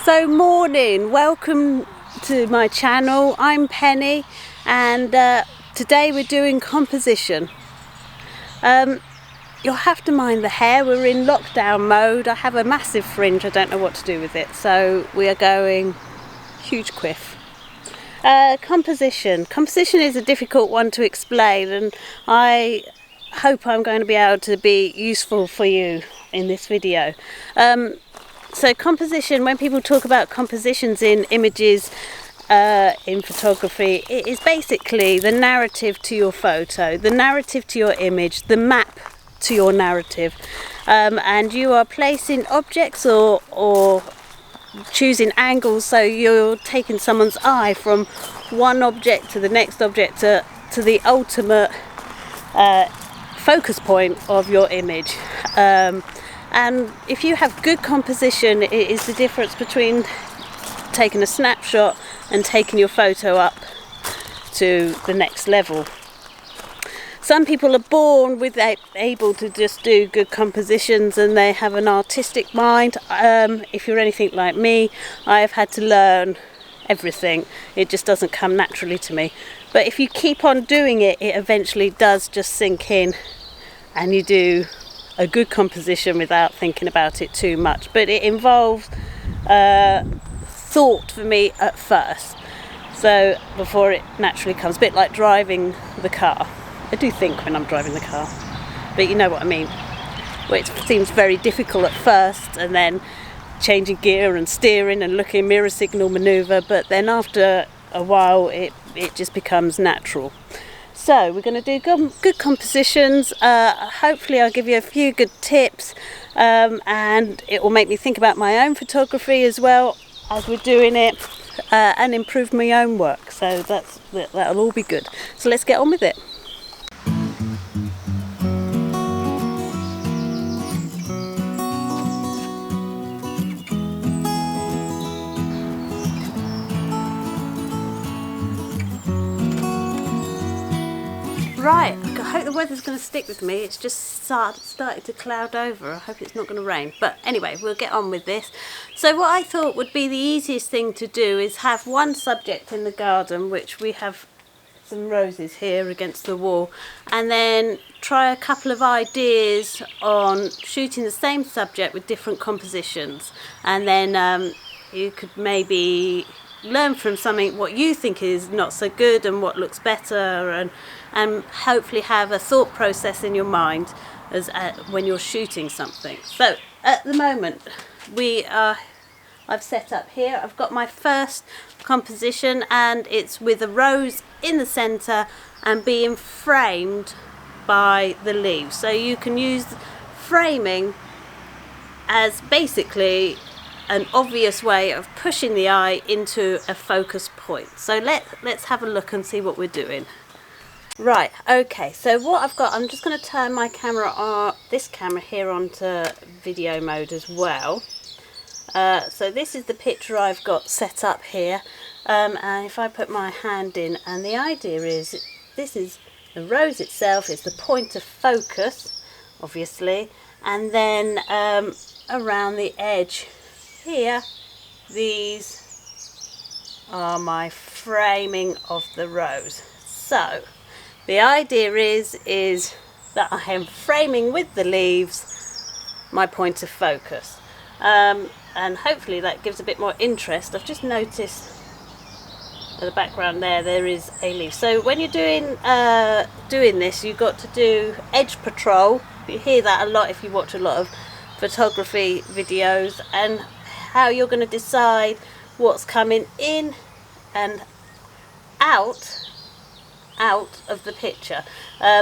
So morning, welcome to my channel. I'm Penny and today we're doing composition. You'll have to mind the hair, we're in lockdown mode. I have a massive fringe, I don't know what to do with it, so we are going huge quiff. Composition is a difficult one to explain, and I hope I'm going to be able to be useful for you in this video. So composition, when people talk about compositions in images, in photography, it is basically the narrative to your photo, the narrative to your image, the map to your narrative, and you are placing objects or choosing angles, so you're taking someone's eye from one object to the next object to the ultimate focus point of your image. And if you have good composition, it is the difference between taking a snapshot and taking your photo up to the next level. Some people are born able to just do good compositions and they have an artistic mind. If you're anything like me, I have had to learn everything. It just doesn't come naturally to me. But if you keep on doing it, it eventually does just sink in and you do a good composition without thinking about it too much. But it involves thought for me at first, so before it naturally comes, a bit like driving the car. I do think when I'm driving the car, but you know what I mean, where it seems very difficult at first and then changing gear and steering and looking mirror signal maneuver, but then after a while it just becomes natural. So we're going to do good compositions. Hopefully I'll give you a few good tips, and it will make me think about my own photography as well as we're doing it, and improve my own work. So that'll all be good. So let's get on with it. Right, I hope the weather's going to stick with me. It's just started to cloud over. I hope it's not going to rain. But anyway, we'll get on with this. So what I thought would be the easiest thing to do is have one subject in the garden, which we have some roses here against the wall, and then try a couple of ideas on shooting the same subject with different compositions. And then you could maybe learn from something what you think is not so good and what looks better, and hopefully have a thought process in your mind as when you're shooting something. So at the moment I've set up here, I've got my first composition, and it's with a rose in the center and being framed by the leaves. So you can use framing as basically an obvious way of pushing the eye into a focus point. So let's have a look and see what we're doing. Right, okay, so what I've got, I'm just going to turn my camera, this camera here, onto video mode as well. So this is the picture I've got set up here, and if I put my hand in, and the idea is, this is the rose itself, is the point of focus, obviously, and then around the edge here, these are my framing of the rose. So the idea is that I am framing with the leaves my point of focus, and hopefully that gives a bit more interest. I've just noticed in the background there is a leaf. So when you're doing this, you've got to do edge patrol. You hear that a lot if you watch a lot of photography videos, and how you're going to decide what's coming in and out of the picture.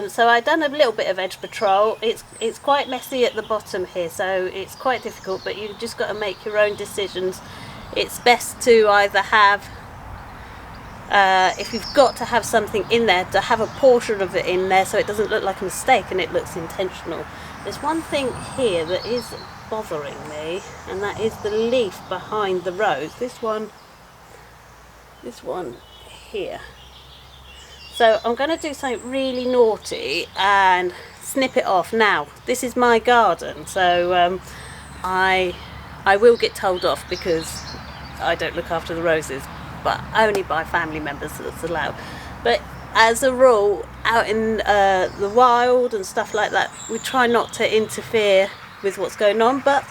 So I've done a little bit of edge patrol. It's quite messy at the bottom here, so it's quite difficult, but you've just got to make your own decisions. It's best to either have, if you've got to have something in there, to have a portion of it in there so it doesn't look like a mistake and it looks intentional. There's one thing here that is bothering me, and that is the leaf behind the rose. This one here. So I'm going to do something really naughty and snip it off. Now, this is my garden, so I will get told off because I don't look after the roses, but only by family members that's allowed. But as a rule, out in the wild and stuff like that, we try not to interfere with what's going on. But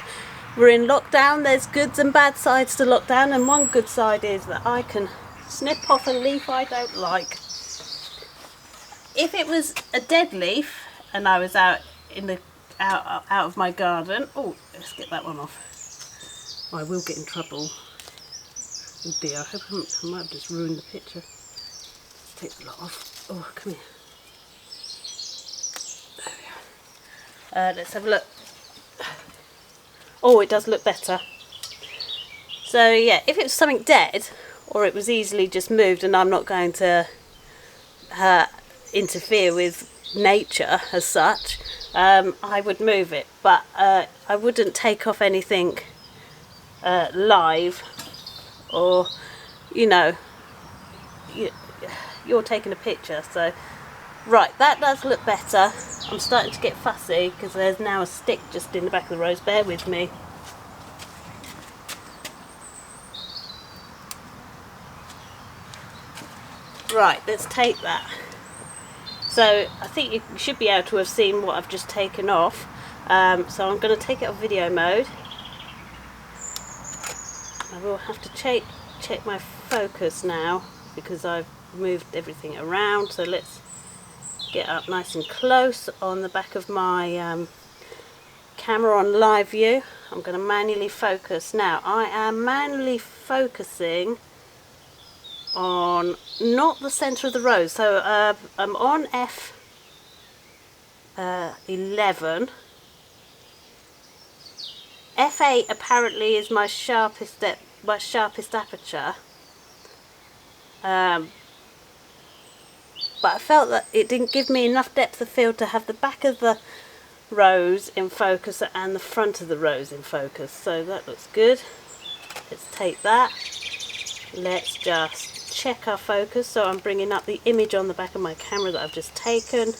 we're in lockdown. There's goods and bad sides to lockdown, and one good side is that I can snip off a leaf I don't like. If it was a dead leaf and I was out in the out of my garden, oh, let's get that one off. I will get in trouble. Oh dear, I hope I might have just ruined the picture. Let's take the lot off. Oh, come here. There we are. Let's have a look. Oh, it does look better. So yeah, if it was something dead, or it was easily just moved, and I'm not going to interfere with nature as such, I would move it. But I wouldn't take off anything live, or, you know, you're taking a picture. So right, that does look better. I'm starting to get fussy because there's now a stick just in the back of the rose. Bear with me. Right, let's take that. So I think you should be able to have seen what I've just taken off. So I'm going to take it off video mode. I will have to check my focus now because I've moved everything around. So let's get up nice and close on the back of my camera on live view. I'm going to manually focus now. I am manually focusing on not the centre of the rose. So I'm on F11. F8 apparently is my sharpest aperture. But I felt that it didn't give me enough depth of field to have the back of the rose in focus and the front of the rose in focus. So that looks good. Let's take that. Let's just check our focus. So I'm bringing up the image on the back of my camera that I've just taken.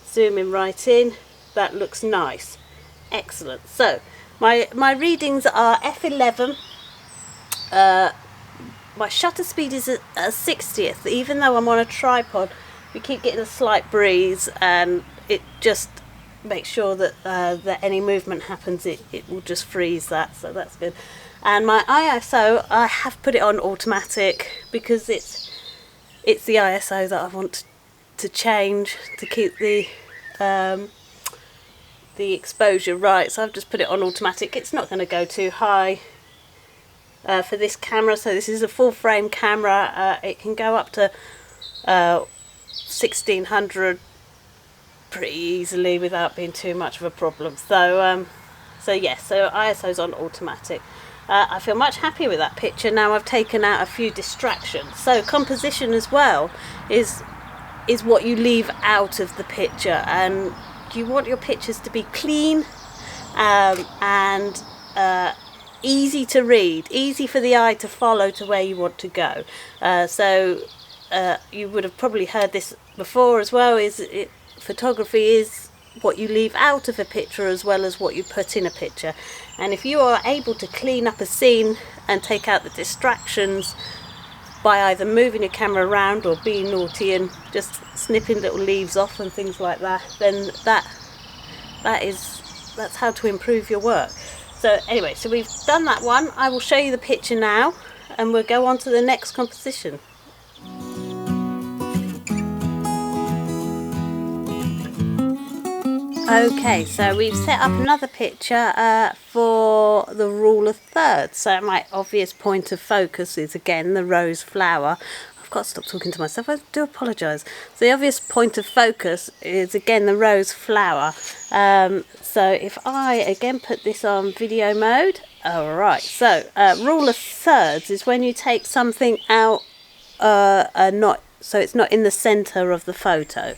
Zooming right in. That looks nice. Excellent. So my readings are F11. My shutter speed is a 60th. Even though I'm on a tripod, we keep getting a slight breeze, and it just makes sure that that any movement happens, it will just freeze that. So that's good. And my ISO, I have put it on automatic because it's the ISO that I want to change to keep the exposure right. So I've just put it on automatic. It's not going to go too high for this camera. So this is a full frame camera. It can go up to 1600 pretty easily without being too much of a problem. So yes, so ISO's on automatic. I feel much happier with that picture now. I've taken out a few distractions. So composition as well is what you leave out of the picture, and you want your pictures to be clean and easy to read, easy for the eye to follow to where you want to go. So you would have probably heard this before as well, photography is what you leave out of a picture as well as what you put in a picture. And if you are able to clean up a scene and take out the distractions by either moving your camera around or being naughty and just snipping little leaves off and things like that, then that's how to improve your work. So anyway, so we've done that one. I will show you the picture now and we'll go on to the next composition. Okay, so we've set up another picture for the rule of thirds. So my obvious point of focus is again the rose flower. I've got to stop talking to myself, I do apologise. So the obvious point of focus is again the rose flower. So if I again put this on video mode. Alright, so rule of thirds is when you take something out so it's not in the centre of the photo.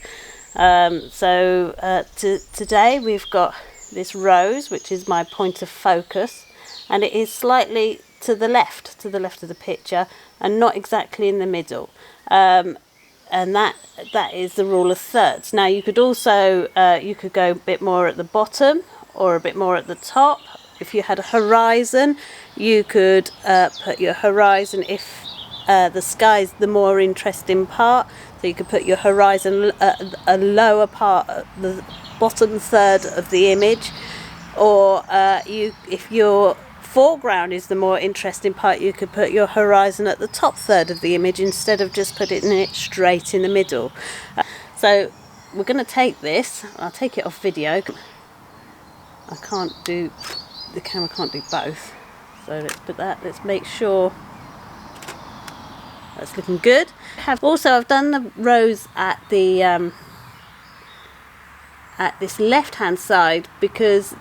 Today we've got this rose, which is my point of focus, and it is slightly to the left of the picture and not exactly in the middle. And that is the rule of thirds. Now you could also you could go a bit more at the bottom or a bit more at the top if you had a horizon, you could put your horizon, if the sky's the more interesting part, so you could put your horizon at a lower part, the bottom third of the image, or if your foreground is the more interesting part, you could put your horizon at the top third of the image instead of just putting it straight in the middle. So we're going to take this, I'll take it off video. I can't do, the camera can't do both. So let's put that, let's make sure that's looking good. I've done the rose at the at this left hand side because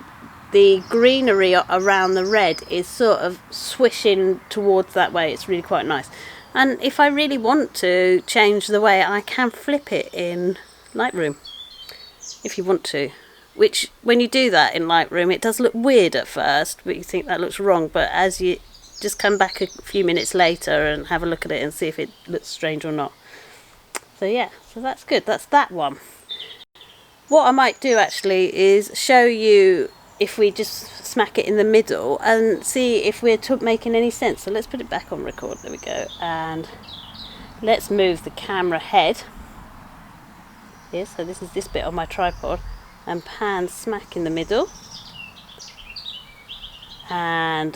the greenery around the red is sort of swishing towards that way. It's really quite nice. And if I really want to change the way, I can flip it in Lightroom if you want to, which when you do that in Lightroom it does look weird at first, but you think that looks wrong, but as you just come back a few minutes later and have a look at it and see if it looks strange or not. So yeah, so that's good. That's that one. What I might do actually is show you if we just smack it in the middle and see if we're making any sense. So let's put it back on record. There we go. And let's move the camera head here. So this is this bit on my tripod, and pan smack in the middle. And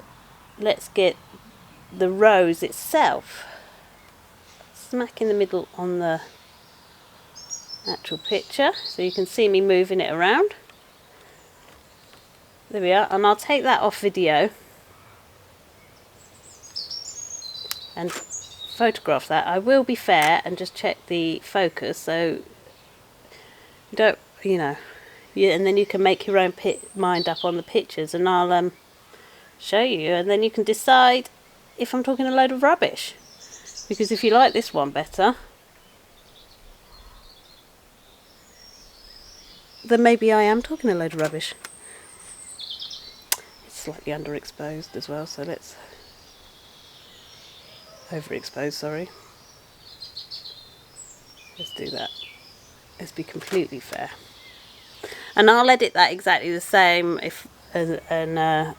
let's get the rose itself smack in the middle on the actual picture, so you can see me moving it around. There we are, and I'll take that off video and photograph that. I will be fair and just check the focus, so you don't, and then you can make your own mind up on the pictures, and I'll show you, and then you can decide if I'm talking a load of rubbish. Because if you like this one better, then maybe I am talking a load of rubbish. It's slightly underexposed as well, so let's overexpose, sorry. Let's do that. Let's be completely fair. And I'll edit that exactly the same and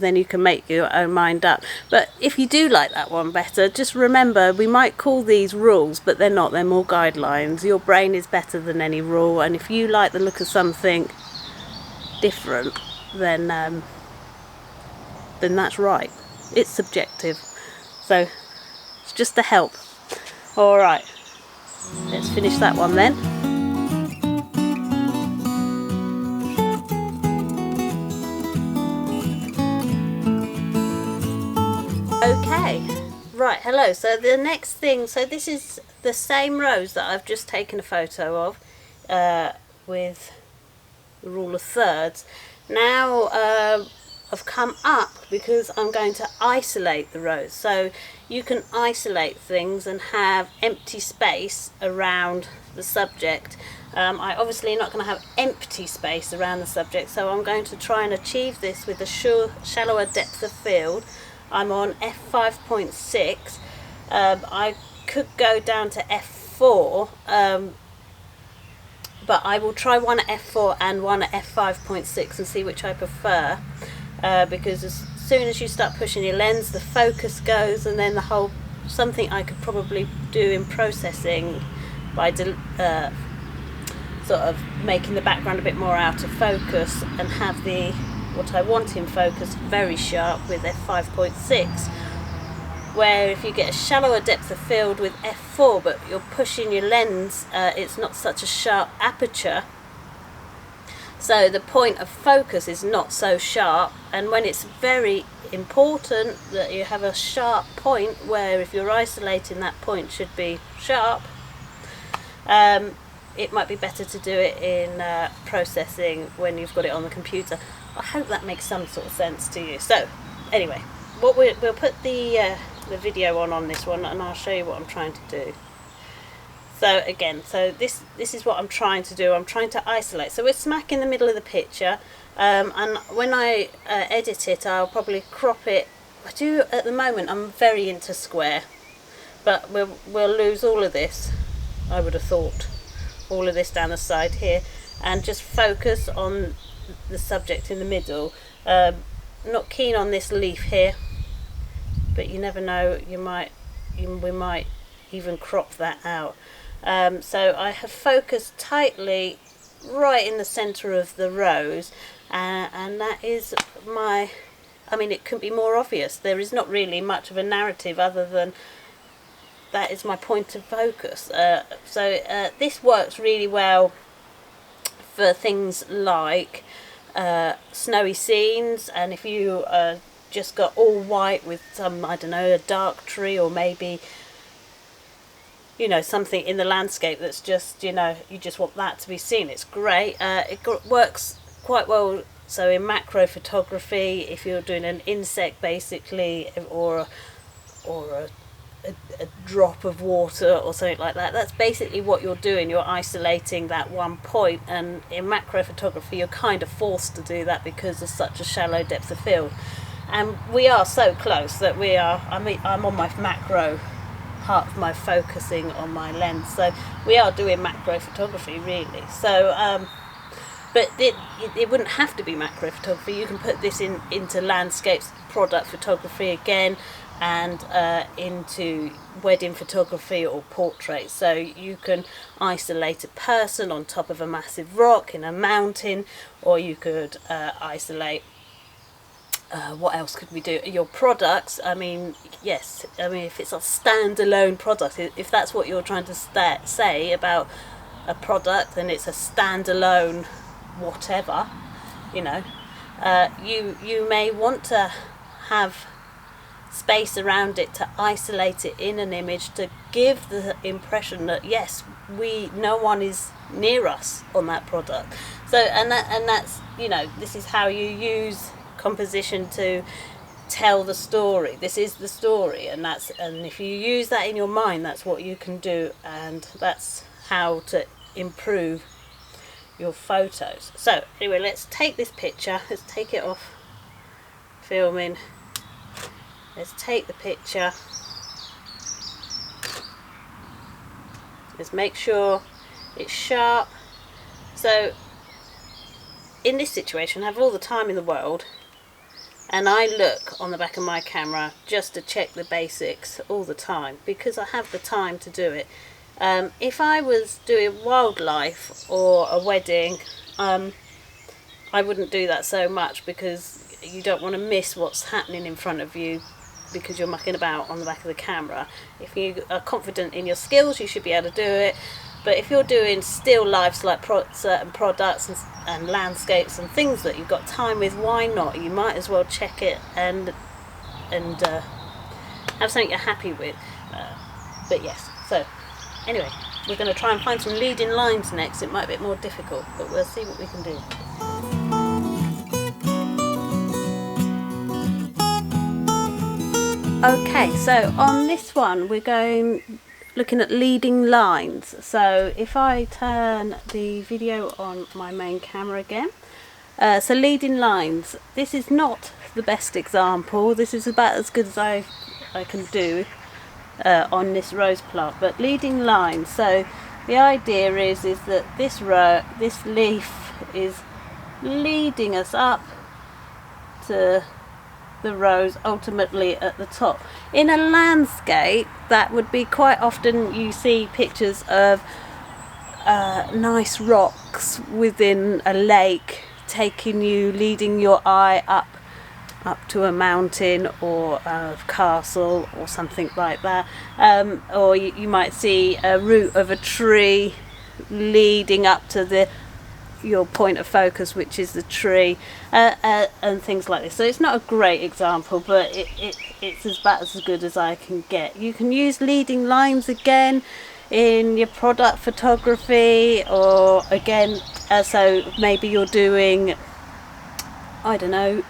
then you can make your own mind up. But if you do like that one better, just remember we might call these rules, but they're not, they're more guidelines. Your brain is better than any rule, and if you like the look of something different, then that's right. It's subjective. So it's just a help. Alright, let's finish that one then. Okay, right, hello. So the next thing, so this is the same rose that I've just taken a photo of with the rule of thirds. Now I've come up because I'm going to isolate the rose. So you can isolate things and have empty space around the subject. I obviously not going to have empty space around the subject, so I'm going to try and achieve this with a shallower depth of field. I'm on f5.6. I could go down to f4, but I will try one at f4 and one at f5.6 and see which I prefer, because as soon as you start pushing your lens, the focus goes, and then the whole, something I could probably do in processing by sort of making the background a bit more out of focus and have the what I want in focus very sharp with f5.6, where if you get a shallower depth of field with f4 but you're pushing your lens, it's not such a sharp aperture, so the point of focus is not so sharp. And when it's very important that you have a sharp point, where if you're isolating that point should be sharp, it might be better to do it in processing when you've got it on the computer. I hope that makes some sort of sense to you. So anyway, what we'll put the video on this one, and I'll show you what I'm trying to do. So again, so this is what I'm trying to do. I'm trying to isolate. So we're smack in the middle of the picture, and when I edit it, I'll probably crop it. I do at the moment. I'm very into square, but we'll lose all of this. I would have thought all of this down the side here, and just focus on the subject in the middle. not keen on this leaf here, but you never know, we might even crop that out. So I have focused tightly right in the center of the rose, and that is my, I mean, it couldn't be more obvious. There is not really much of a narrative other than that is my point of focus. So this works really well for things like snowy scenes, and if you just got all white with some, I don't know, a dark tree, or maybe, you know, something in the landscape that's just, you know, you just want that to be seen. It's great. It works quite well. So in macro photography, if you're doing an insect basically, or a drop of water or something like that, that's basically what you're doing. You're isolating that one point, and in macro photography you're kind of forced to do that because there's such a shallow depth of field, and we are so close that we are, I mean, I'm on my macro part of my focusing on my lens, so we are doing macro photography really. So but it wouldn't have to be macro photography. You can put this into landscapes, product photography again, and into wedding photography or portraits. So you can isolate a person on top of a massive rock in a mountain, or you could isolate, what else could we do? Your products, I mean, yes, I mean, if it's a standalone product, if that's what you're trying to say about a product, then it's a standalone whatever, you know. You may want to have space around it to isolate it in an image to give the impression that yes, no one is near us on that product. So and that's, you know, this is how you use composition to tell the story. This is the story, and if you use that in your mind, that's what you can do, and that's how to improve your photos. So anyway, let's take this picture, let's take it off filming. Let's take the picture. Let's make sure it's sharp. So in this situation, I have all the time in the world, and I look on the back of my camera just to check the basics all the time because I have the time to do it. If I was doing wildlife or a wedding, I wouldn't do that so much because you don't want to miss what's happening in front of you because you're mucking about on the back of the camera. If you are confident in your skills, you should be able to do it. But if you're doing still lifes like certain products and landscapes and things that you've got time with, why not? You might as well check it and have something you're happy with. But yes, so anyway, we're going to try and find some leading lines next. It might be a bit more difficult, but we'll see what we can do. Okay, so on this one we're looking at leading lines. So if I turn the video on my main camera again, so leading lines, this is not the best example. This is about as good as I can do on this rose plant, but leading lines, so the idea is that this leaf is leading us up to the rose, ultimately at the top. In a landscape, that would be quite often you see pictures of nice rocks within a lake leading your eye up to a mountain or a castle or something like that, or you might see a root of a tree leading up to your point of focus, which is the tree, and things like this. So it's not a great example, but it's about as good as I can get. You can use leading lines again in your product photography, or again, so maybe you're doing, I don't know,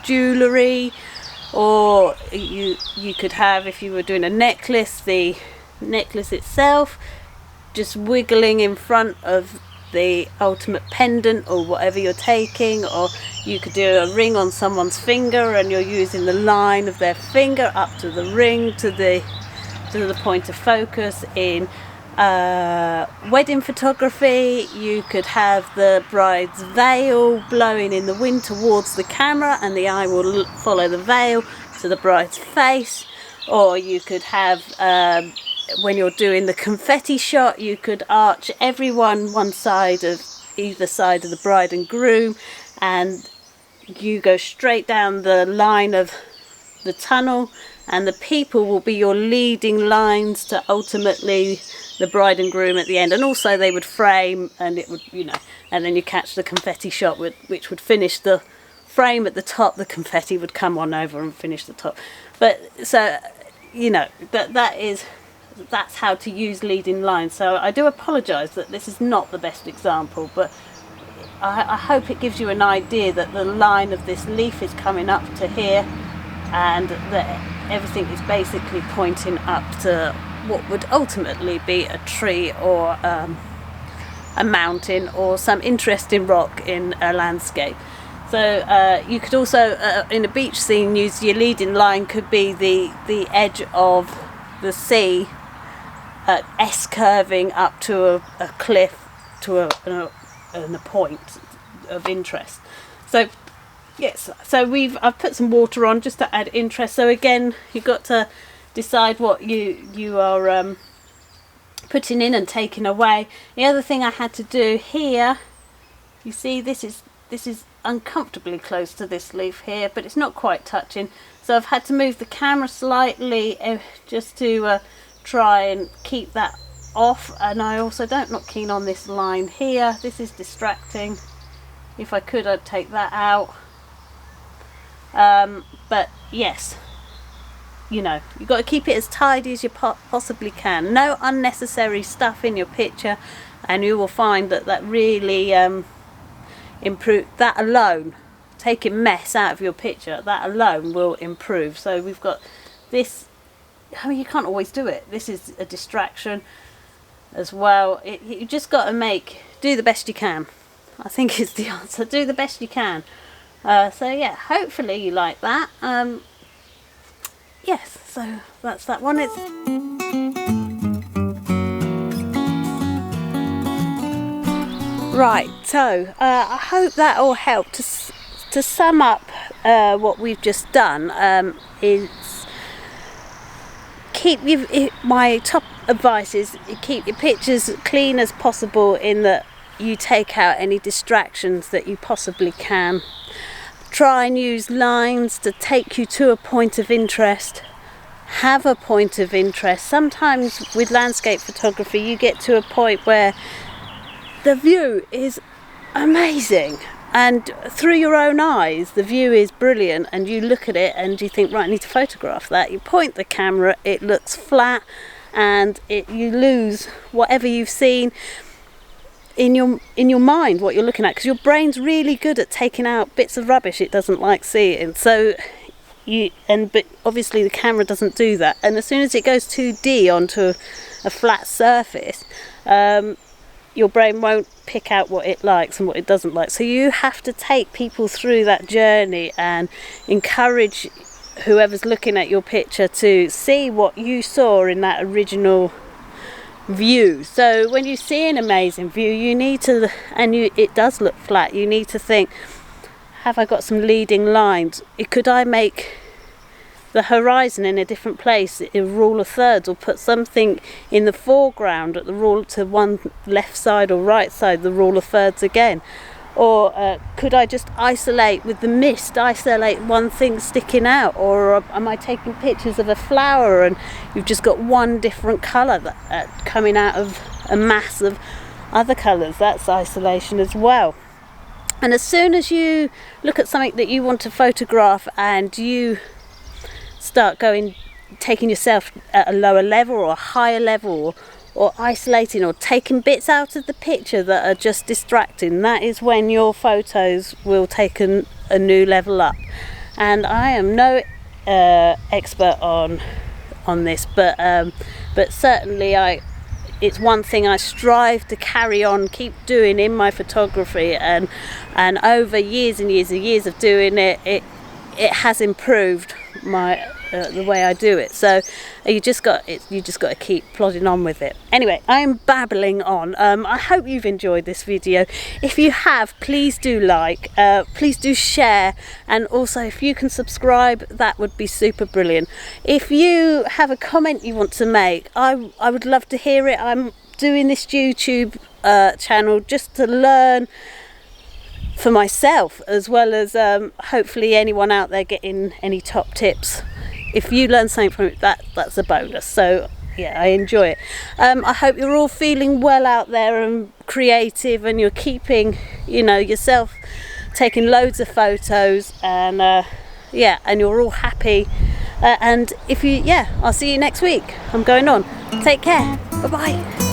jewellery, or you could have, if you were doing a necklace, the necklace itself just wiggling in front of the ultimate pendant or whatever you're taking, or you could do a ring on someone's finger and you're using the line of their finger up to the ring to the point of focus in wedding photography, you could have the bride's veil blowing in the wind towards the camera and the eye will follow the veil to the bride's face. Or you could have, when you're doing the confetti shot, you could arch everyone one side of either side of the bride and groom, and you go straight down the line of the tunnel, and the people will be your leading lines to ultimately the bride and groom at the end. And also they would frame, and it would, you know, and then you catch the confetti shot which would finish the frame at the top. The confetti would come on over and finish the top. But so, you know, that's how to use leading lines. So I do apologise that this is not the best example, but I hope it gives you an idea that the line of this leaf is coming up to here, and that everything is basically pointing up to what would ultimately be a tree or a mountain or some interesting rock in a landscape. So you could also, in a beach scene, use your leading line could be the edge of the sea, S-curving up to a cliff, to a point of interest. So yes, so I've put some water on just to add interest. So again, you've got to decide what you are putting in and taking away. The other thing I had to do here, you see this is uncomfortably close to this leaf here, but it's not quite touching, so I've had to move the camera slightly just to try and keep that off. And I also not keen on this line here. This is distracting. If I could, I'd take that out. But yes, you know, you've got to keep it as tidy as you possibly can. No unnecessary stuff in your picture, and you will find that really improve. That alone, taking mess out of your picture, that alone will improve. So we've got this. I mean, you can't always do it. This is a distraction as well. You just got to do the best you can. I think is the answer. Do the best you can. So yeah, hopefully you like that. Yes, so that's that one. Right, so I hope that all helped. To sum up what we've just done, is my top advice is keep your pictures clean as possible, in that you take out any distractions that you possibly can. Try and use lines to take you to a point of interest. Have a point of interest. Sometimes with landscape photography you get to a point where the view is amazing, and through your own eyes the view is brilliant, and you look at it and you think, right, I need to photograph that. You point the camera, it looks flat, and you lose whatever you've seen in your mind, what you're looking at, because your brain's really good at taking out bits of rubbish it doesn't like seeing. So but obviously the camera doesn't do that, and as soon as it goes 2D onto a flat surface, your brain won't pick out what it likes and what it doesn't like. So you have to take people through that journey and encourage whoever's looking at your picture to see what you saw in that original view. So when you see an amazing view, you need to, it does look flat, you need to think, have I got some leading lines? Could I make the horizon in a different place, a rule of thirds, or put something in the foreground at the rule to one left side or right side, the rule of thirds again? Or could I just isolate with the mist, isolate one thing sticking out? Or am I taking pictures of a flower and you've just got one different colour coming out of a mass of other colours? That's isolation as well. And as soon as you look at something that you want to photograph and you start taking yourself at a lower level or a higher level, or isolating or taking bits out of the picture that are just distracting, that is when your photos will take a new level up. And I am no expert on this, but certainly it's one thing I strive to carry on, keep doing in my photography, and over years and years and years of doing it has improved the way I do it. So you just got to keep plodding on with it. Anyway, I'm babbling on. I hope you've enjoyed this video. If you have, please do like, please do share, and also if you can subscribe, that would be super brilliant. If you have a comment you want to make, I would love to hear it. I'm doing this YouTube channel just to learn for myself, as well as hopefully anyone out there getting any top tips. If you learn something from it, that's a bonus. So yeah, I enjoy it. I hope you're all feeling well out there and creative, and you're keeping, you know, yourself taking loads of photos, and yeah, and you're all happy. And if you, yeah, I'll see you next week. I'm going on. Take care. Bye bye.